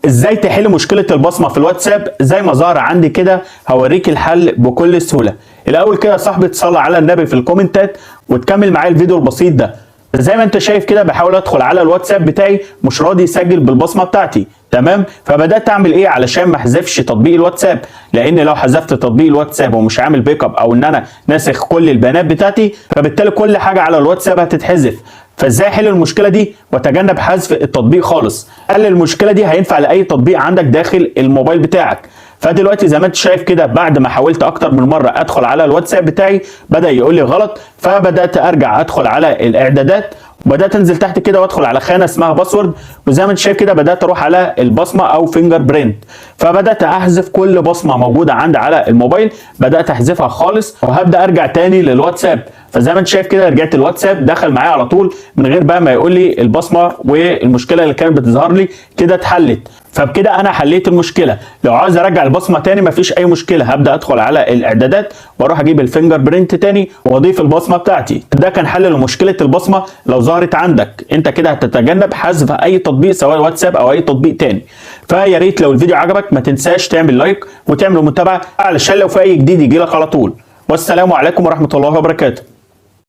ازاي تحل مشكله البصمه في الواتساب زي ما ظهر عندي كده؟ هوريك الحل بكل سهوله. الاول كده يا صاحبي تصلي على النبي في الكومنتات وتكمل معايا الفيديو البسيط ده. زي ما انت شايف كده بحاول ادخل على الواتساب بتاعي، مش راضي يسجل بالبصمه بتاعتي، تمام؟ فبدات اعمل ايه علشان ما احذفش تطبيق الواتساب، لان لو حذفت تطبيق الواتساب ومش عامل بيك اب او ان انا ناسخ كل البيانات بتاعتي، فبالتالي كل حاجه على الواتساب هتتحذف. فازاي احل المشكله دي واتجنب حذف التطبيق خالص؟ حل المشكله دي هينفع لاي تطبيق عندك داخل الموبايل بتاعك. فدلوقتي زي ما انت شايف كده بعد ما حاولت اكتر من مره ادخل على الواتساب بتاعي بدا يقول لي غلط، فبدات ارجع ادخل على الاعدادات وبدات انزل تحت كده وادخل على خانه اسمها باسورد، وزي ما انت شايف كده بدات اروح على البصمه او فينجر برينت، فبدات احذف كل بصمه موجوده عندي على الموبايل، بدات احذفها خالص وهبدا ارجع تاني للواتساب. فزي ما انت شايف كده رجعت الواتساب دخل معايا على طول من غير بقى ما يقول لي البصمه والمشكله اللي كانت بتظهر لي كده اتحلت. فبكده انا حليت المشكله. لو عايز ارجع البصمه تاني مفيش اي مشكله، هبدا ادخل على الاعدادات واروح اجيب الفينجر برينت تاني واضيف البصمه بتاعتي. ده كان حل لمشكله البصمه لو ظهرت عندك. انت كده هتتجنب حذف اي تطبيق سواء واتساب او اي تطبيق تاني. فيا ريت لو الفيديو عجبك ما تنساش تعمل لايك وتعمل متابعه علشان لو في اي جديد يجي لك على طول. والسلام عليكم ورحمه الله وبركاته.